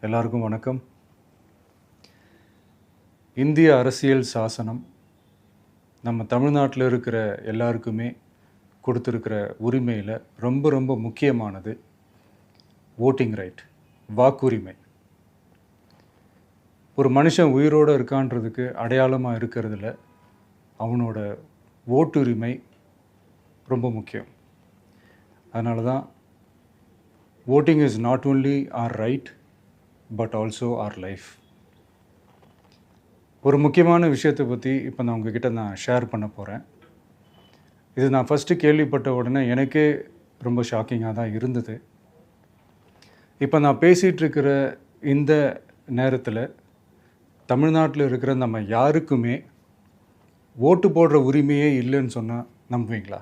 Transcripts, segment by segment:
எல்லாருக்கும் வணக்கம். இந்திய அரசியல் சாசனம் நம்ம தமிழ்நாட்டில் இருக்கிற எல்லாருக்குமே கொடுத்துருக்கிற உரிமையில் ரொம்ப ரொம்ப முக்கியமானது ஓட்டிங் ரைட், வாக்குரிமை. ஒரு மனுஷன் உயிரோடு இருக்கான்றதுக்கு அடையாளமாக இருக்கிறதுல அவனோட ஓட்டுரிமை ரொம்ப முக்கியம். அதனால தான் voting is not only our right but also our life. ஒரு முக்கியமான விஷயத்தை பற்றி இப்போ நான் உங்ககிட்ட ஷேர் பண்ண போகிறேன். இது நான் ஃபஸ்ட்டு கேள்விப்பட்ட உடனே எனக்கே ரொம்ப ஷாக்கிங்காக தான் இருந்தது. இப்போ நான் பேசிகிட்டு இருக்கிற இந்த நேரத்தில் தமிழ்நாட்டில் இருக்கிற நம்ம யாருக்குமே ஓட்டு போடுற உரிமையே இல்லைன்னு சொன்னால் நம்புவீங்களா?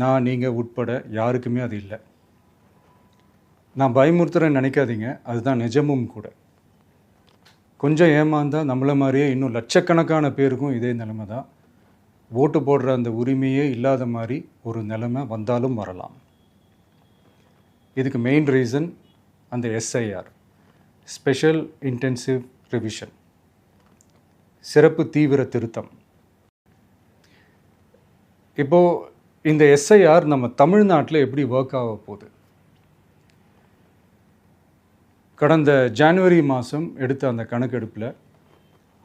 நான் நீங்கள் உட்பட யாருக்குமே அது இல்லை. நான் பயமுறுத்துறேன்னு நினைக்காதீங்க, அதுதான் நிஜமும் கூட. கொஞ்சம் ஏமாந்தால் நம்மளை மாதிரியே இன்னும் லட்சக்கணக்கான பேருக்கும் இதே நிலைமை தான். ஓட்டு போடுற அந்த உரிமையே இல்லாத மாதிரி ஒரு நிலைமை வந்தாலும் வரலாம். இதுக்கு மெயின் ரீசன் அந்த எஸ்ஐஆர், ஸ்பெஷல் இன்டென்சிவ் ரிவிஷன், சிறப்பு தீவிர திருத்தம். இப்போது இந்த எஸ்ஐஆர் நம்ம தமிழ்நாட்டில் எப்படி ஒர்க் ஆக போகுது? கடந்த ஜனவரி மாதம் எடுத்த அந்த கணக்கெடுப்பில்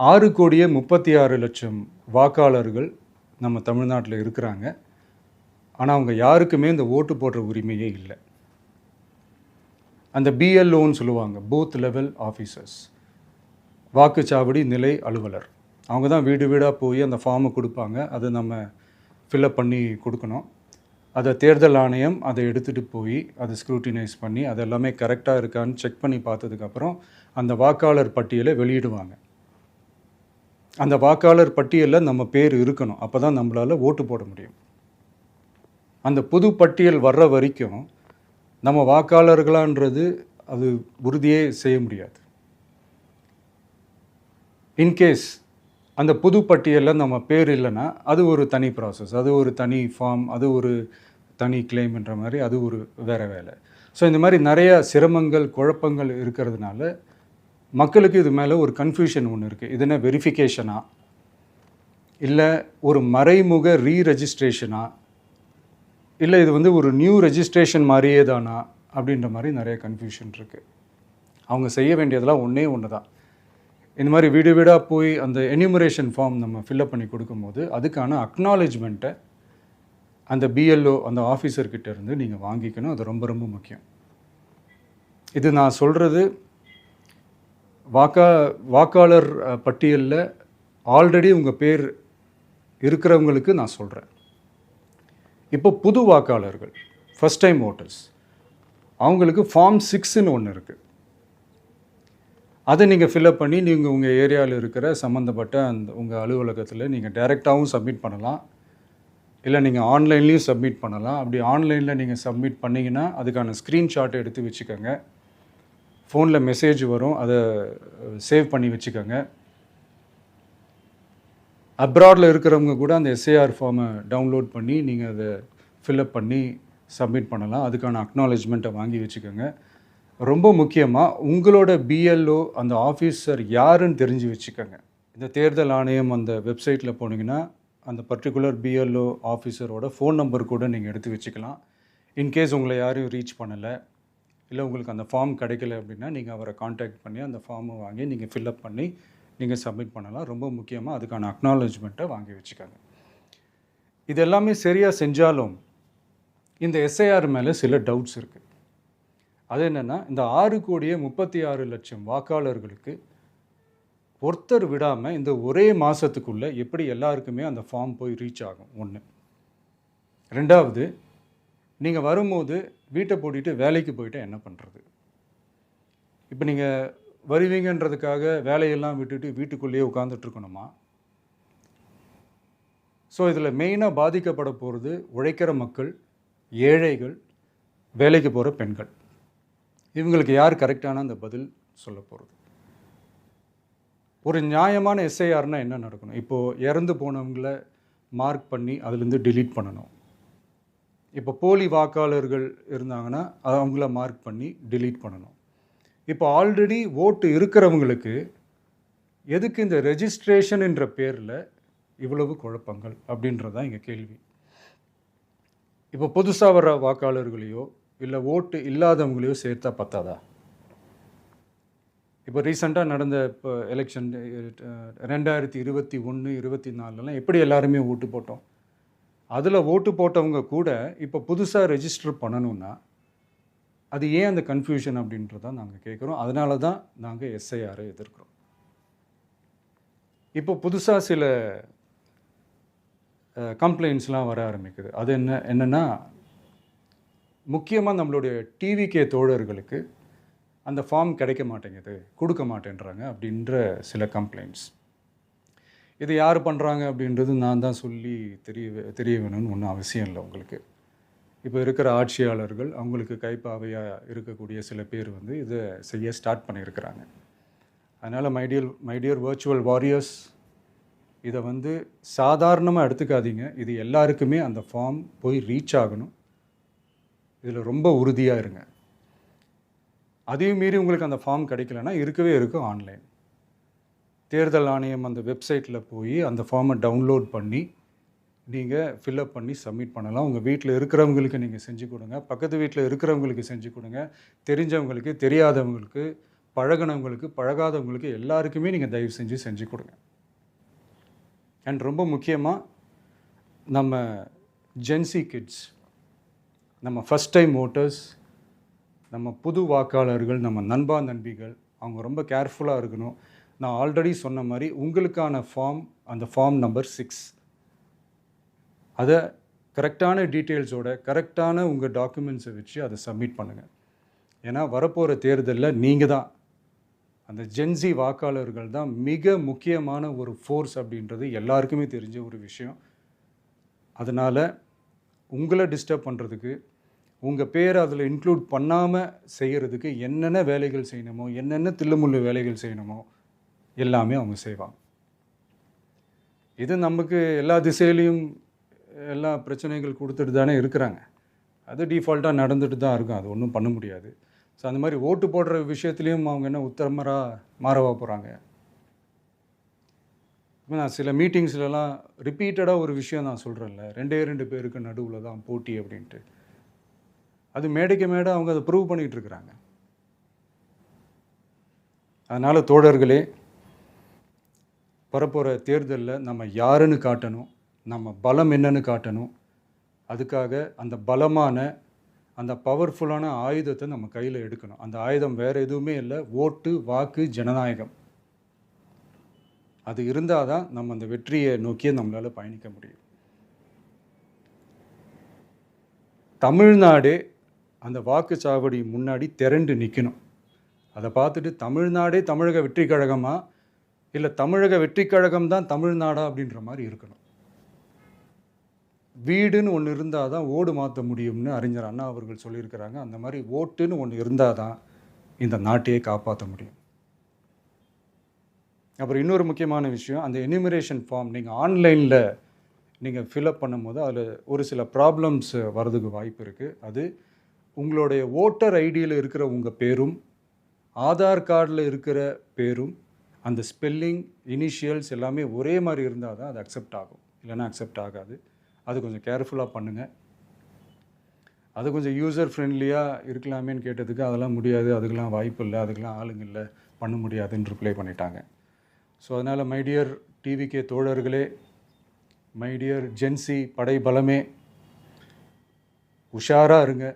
6,36,00,000 வாக்காளர்கள் நம்ம தமிழ்நாட்டில் இருக்கிறாங்க. ஆனால் அவங்க யாருக்குமே இந்த ஓட்டு போடுற உரிமையே இல்லை. அந்த பிஎல்ஓன்னு சொல்லுவாங்க, பூத் லெவல் ஆஃபீஸர்ஸ், வாக்குச்சாவடி நிலை அலுவலர். அவங்க தான் வீடு வீடாக போய் அந்த ஃபார்மை கொடுப்பாங்க. அதை நம்ம ஃபில்அப் பண்ணி கொடுக்கணும். அதை தேர்தல் ஆணையம் அதை எடுத்துகிட்டு போய் அதை ஸ்க்ரூட்டினைஸ் பண்ணி அது எல்லாமே கரெக்டாக இருக்கான்னு செக் பண்ணி பார்த்ததுக்கப்புறம் அந்த வாக்காளர் பட்டியலை வெளியிடுவாங்க. அந்த வாக்காளர் பட்டியலில் நம்ம பேர் இருக்கணும், அப்போ தான் நம்மளால் ஓட்டு போட முடியும். அந்த புது பட்டியல் வர்ற வரைக்கும் நம்ம வாக்காளர்களான்றது அது உறுதியே செய்ய முடியாது. இன்கேஸ் அந்த புது பட்டியலில் நம்ம பேர் இல்லைன்னா அது ஒரு தனி ப்ராசஸ், அது ஒரு தனி ஃபார்ம், அது ஒரு தனி கிளைம்ன்ற மாதிரி அது ஒரு வேறு வேலை. ஸோ இந்த மாதிரி நிறையா சிரமங்கள் குழப்பங்கள் இருக்கிறதுனால மக்களுக்கு இது மேலே ஒரு கன்ஃபியூஷன் ஒன்று இருக்குது. இது என்ன வெரிஃபிகேஷனா இல்லை ஒரு மறைமுக ரீரெஜிஸ்ட்ரேஷனா இல்லை இது ஒரு நியூ ரெஜிஸ்ட்ரேஷன் மாதிரியே தானா அப்படின்ற மாதிரி நிறைய கன்ஃபியூஷன் இருக்குது. அவங்க செய்ய வேண்டியதெல்லாம் ஒன்று தான். இந்த மாதிரி வீடு வீடாக போய் அந்த என்யூமரேஷன் ஃபார்ம் நம்ம ஃபில்அப் பண்ணி கொடுக்கும்போது அதுக்கான அக்னாலேஜ்மெண்ட்டை அந்த பிஎல்ஓ அந்த ஆஃபீஸர்கிட்ட இருந்து நீங்கள் வாங்கிக்கணும். அது ரொம்ப ரொம்ப முக்கியம். இது நான் சொல்கிறது வாக்காளர் பட்டியலில் ஆல்ரெடி உங்கள் பேர் இருக்கிறவங்களுக்கு நான் சொல்கிறேன். இப்போ புது வாக்காளர்கள், ஃபஸ்ட் டைம் ஓட்டர்ஸ், அவங்களுக்கு ஃபார்ம் 6ன்னு ஒன்று இருக்குது. அதை நீங்கள் ஃபில்அப் பண்ணி நீங்கள் உங்கள் ஏரியாவில் இருக்கிற சம்மந்தப்பட்ட அந்த உங்கள் அலுவலகத்தில் நீங்கள் டைரெக்டாகவும் சப்மிட் பண்ணலாம், இல்லை நீங்கள் ஆன்லைன்லேயும் சப்மிட் பண்ணலாம். அப்படி ஆன்லைனில் நீங்கள் சப்மிட் பண்ணிங்கன்னா அதுக்கான ஸ்க்ரீன்ஷாட்டை எடுத்து வச்சுக்கோங்க. ஃபோனில் மெசேஜ் வரும், அதை சேவ் பண்ணி வச்சுக்கோங்க. அப்ராடில் இருக்கிறவங்க கூட அந்த எஸ்ஏஆர் ஃபார்மை டவுன்லோட் பண்ணி நீங்கள் அதை ஃபில்அப் பண்ணி சப்மிட் பண்ணலாம். அதுக்கான அக்னாலேஜ்மெண்ட்டை வாங்கி வச்சுக்கோங்க. ரொம்ப முக்கியமாக உங்களோட பிஎல்ஓ அந்த ஆஃபீஸர் யாருன்னு தெரிஞ்சு வச்சுக்கோங்க. இந்த தேர்தல் ஆணையம் அந்த வெப்சைட்டில் போனீங்கன்னா அந்த பர்டிகுலர் பிஎல்ஓ ஆஃபீஸரோட ஃபோன் நம்பர் கூட நீங்கள் எடுத்து வச்சுக்கலாம். இன்கேஸ் உங்களை யாரும் ரீச் பண்ணலை இல்லை உங்களுக்கு அந்த ஃபார்ம் கிடைக்கல அப்படின்னா நீங்கள் அவரை காண்டாக்ட் பண்ணி அந்த ஃபார்மை வாங்கி நீங்கள் ஃபில்அப் பண்ணி நீங்கள் சப்மிட் பண்ணலாம். ரொம்ப முக்கியமாக அதுக்கான அக்னாலேஜ்மெண்ட்டை வாங்கி வச்சுக்கோங்க. இது எல்லாமே சரியாக செஞ்சாலும் இந்த எஸ்ஐஆர் மேலே சில டவுட்ஸ் இருக்குது. அது என்னென்னா, இந்த 6,36,00,000 வாக்காளர்களுக்கு ஒருத்தர் விடாமல் இந்த ஒரே மாதத்துக்குள்ளே எப்படி எல்லாருக்குமே அந்த ஃபார்ம் போய் ரீச் ஆகும்? ஒன்று. ரெண்டாவது, நீங்கள் வரும்போது வீட்டை பூட்டிட்டு வேலைக்கு போயிட்டு என்ன பண்ணுறது? இப்போ நீங்கள் வருவீங்கன்றதுக்காக வேலையெல்லாம் விட்டுட்டு வீட்டுக்குள்ளேயே உட்காந்துட்ருக்கணுமா? ஸோ இதில் மெயினாக பாதிக்கப்பட போகிறது உழைக்கிற மக்கள், ஏழைகள், வேலைக்கு போகிற பெண்கள். இவங்களுக்கு யார் கரெக்டான அந்த பதில் சொல்ல போகிறது? ஒரு நியாயமான எஸ்ஐஆர்னால் என்ன நடக்கணும்? இப்போது இறந்து போனவங்களை மார்க் பண்ணி அதுலேருந்து டிலீட் பண்ணணும். இப்போ போலி வாக்காளர்கள் இருந்தாங்கன்னா அவங்கள மார்க் பண்ணி டிலீட் பண்ணணும். இப்போ ஆல்ரெடி ஓட்டு இருக்கிறவங்களுக்கு எதுக்கு இந்த ரெஜிஸ்ட்ரேஷன் என்ற பேரில் இவ்வளவு குழப்பங்கள் அப்படின்றது தான் எங்கள் கேள்வி. இப்போ புதுசாக வர வாக்காளர்களையோ இல்லை ஓட்டு இல்லாதவங்களையோ சேர்த்தா பத்தாதா? இப்போ ரீசெண்டாக நடந்த இப்போ எலெக்ஷன் 2021, 24 எப்படி எல்லாருமே ஓட்டு போட்டோம்? அதில் ஓட்டு போட்டவங்க கூட இப்போ புதுசாக ரெஜிஸ்டர் பண்ணணுன்னா அது ஏன் அந்த கன்ஃபியூஷன் அப்படின்றதான் நாங்கள் கேட்குறோம். அதனால தான் நாங்கள் எஸ்ஐஆரை எதிர்க்கிறோம். இப்போ புதுசாக சில கம்ப்ளைண்ட்ஸ்லாம் வர ஆரம்பிக்குது. அது என்னென்னா முக்கியமாக நம்மளுடைய டிவிகே தோழர்களுக்கு அந்த ஃபார்ம் கிடைக்க மாட்டேங்குது, கொடுக்க மாட்டேன்றாங்க அப்படின்ற சில கம்ப்ளைண்ட்ஸ். இது யார் பண்ணுறாங்க அப்படின்றது நான் தான் சொல்லி தெரிய வேணும்னு ஒன்றும் அவசியம் இல்லை உங்களுக்கு. இப்போ இருக்கிற ஆட்சியாளர்கள் அவங்களுக்கு கைப்பாவையாக இருக்கக்கூடிய சில பேர் இதை செய்ய ஸ்டார்ட் பண்ணியிருக்கிறாங்க. அதனால் மைடியர் வர்ச்சுவல் வாரியர்ஸ், இதை சாதாரணமாக எடுத்துக்காதீங்க. இது எல்லாருக்குமே அந்த ஃபார்ம் போய் ரீச் ஆகணும். இதில் ரொம்ப உறுதியாக இருங்க. அதையும் மீறி உங்களுக்கு அந்த ஃபார்ம் கிடைக்கலன்னா இருக்கவே இருக்கும் ஆன்லைன். தேர்தல் ஆணையம் அந்த வெப்சைட்டில் போய் அந்த ஃபார்மை டவுன்லோட் பண்ணி நீங்கள் ஃபில்அப் பண்ணி சப்மிட் பண்ணலாம். உங்கள் வீட்டில் இருக்கிறவங்களுக்கு நீங்கள் செஞ்சு கொடுங்க, பக்கத்து வீட்டில் இருக்கிறவங்களுக்கு செஞ்சு கொடுங்க, தெரிஞ்சவங்களுக்கு, தெரியாதவங்களுக்கு, பழகினவங்களுக்கு, பழகாதவங்களுக்கு எல்லாருக்குமே நீங்கள் தயவு செஞ்சு கொடுங்க. அண்ட் ரொம்ப முக்கியமாக நம்ம ஜென்சி கிட்ஸ், நம்ம ஃபஸ்ட் டைம் ஓட்டர்ஸ், நம்ம புது வாக்காளர்கள், நம்ம நண்பா நண்பிகள், அவங்க ரொம்ப கேர்ஃபுல்லாக இருக்கணும். நான் ஆல்ரெடி சொன்ன மாதிரி உங்களுக்கான ஃபார்ம், அந்த ஃபார்ம் நம்பர் 6, அதை கரெக்டான டீட்டெயில்ஸோட கரெக்டான உங்கள் டாக்குமெண்ட்ஸை வச்சு அதை சப்மிட் பண்ணுங்கள். ஏன்னா வரப்போகிற தேர்தலில் நீங்கள் தான், அந்த ஜென்சி வாக்காளர்கள் தான் மிக முக்கியமான ஒரு ஃபோர்ஸ் அப்படின்றது எல்லாருக்குமே தெரிஞ்ச ஒரு விஷயம். அதனால் உங்களை டிஸ்டர்ப் பண்ணுறதுக்கு, உங்கள் பேரை அதில் இன்க்ளூட் பண்ணாமல் செய்கிறதுக்கு என்னென்ன வேலைகள் செய்யணுமோ, என்னென்ன தில்லுமுள்ளு வேலைகள் செய்யணுமோ எல்லாமே அவங்க செய்வாங்க. இது நமக்கு எல்லா திசையிலையும் எல்லா பிரச்சனைகள் கொடுத்துட்டு தானே இருக்கிறாங்க. அது டிஃபால்ட்டாக நடந்துட்டு தான் இருக்கும், அது ஒன்றும் பண்ண முடியாது. ஸோ அந்த மாதிரி ஓட்டு போடுற விஷயத்துலேயும் அவங்க என்ன உத்தரமராக மாறவா போகிறாங்க? இப்போ நான் சில மீட்டிங்ஸ்லலாம் ரிப்பீட்டடாக ஒரு விஷயம் நான் சொல்கிறேன்ல, 2 பேருக்கு நடுவில் தான் போட்டி அப்படின்ட்டு. அது மேடைக்கு மேடை அவங்க அதை ப்ரூவ் பண்ணிகிட்டு இருக்கிறாங்க. அதனால் தோழர்களே, வரப்போகிற தேர்தலில் நம்ம யாருன்னு காட்டணும், நம்ம பலம் என்னன்னு காட்டணும். அதுக்காக அந்த பலமான, அந்த பவர்ஃபுல்லான ஆயுதத்தை நம்ம கையில் எடுக்கணும். அந்த ஆயுதம் வேறு எதுவுமே இல்லை, ஓட்டு, வாக்கு, ஜனநாயகம். அது இருந்தால் தான் நம்ம அந்த வெற்றியை நோக்கியே நம்மளால் பயணிக்க முடியும். தமிழ்நாடே அந்த வாக்குச்சாவடி முன்னாடி திரண்டு நிற்கணும். அதை பார்த்துட்டு தமிழ்நாடே தமிழக வெற்றி கழகமா, இல்லை தமிழக வெற்றி கழகம் தான் தமிழ்நாடா அப்படின்ற மாதிரி இருக்கணும். வீடுன்னு ஒன்று இருந்தால் தான் ஓடு மாற்ற முடியும்னு அறிஞர் அண்ணா அவர்கள் சொல்லியிருக்கிறாங்க. அந்த மாதிரி ஓட்டுன்னு ஒன்று இருந்தால் தான் இந்த நாட்டையே காப்பாற்ற முடியும். அப்புறம் இன்னொரு முக்கியமான விஷயம், அந்த எனிமரேஷன் ஃபார்ம் நீங்கள் ஆன்லைனில் நீங்கள் ஃபில்அப் பண்ணும்போது அதில் ஒரு சில ப்ராப்ளம்ஸ் வர்றதுக்கு வாய்ப்பு இருக்குது. அது உங்களுடைய ஓட்டர் ஐடியில் இருக்கிற உங்கள் பேரும், ஆதார் கார்டில் இருக்கிற பேரும், அந்த ஸ்பெல்லிங், இனிஷியல்ஸ் எல்லாமே ஒரே மாதிரி இருந்தால் தான் அது அக்செப்ட் ஆகும், இல்லைன்னா அக்செப்ட் ஆகாது. அது கொஞ்சம் கேர்ஃபுல்லாக பண்ணுங்கள். அது கொஞ்சம் யூசர் ஃப்ரெண்ட்லியாக இருக்கலாமேன்னு கேட்டதுக்கு அதெல்லாம் முடியாது, அதுக்கெலாம் வாய்ப்பு இல்லை, அதுக்கெலாம் ஆளுங்க இல்லை, பண்ண முடியாதுன்னு ரிப்ளை பண்ணிட்டாங்க. ஸோ அதனால் மைடியர் டிவிகே தோழர்களே, மைடியர் ஜென்சி படை பலமே, உஷாராக இருங்க,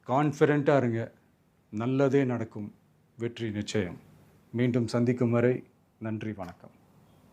கான்ஃபிடெண்ட்டாக இருங்க, நல்லதே நடக்கும், வெற்றி நிச்சயம். மீண்டும் சந்திக்கும் வரை நன்றி, வணக்கம்.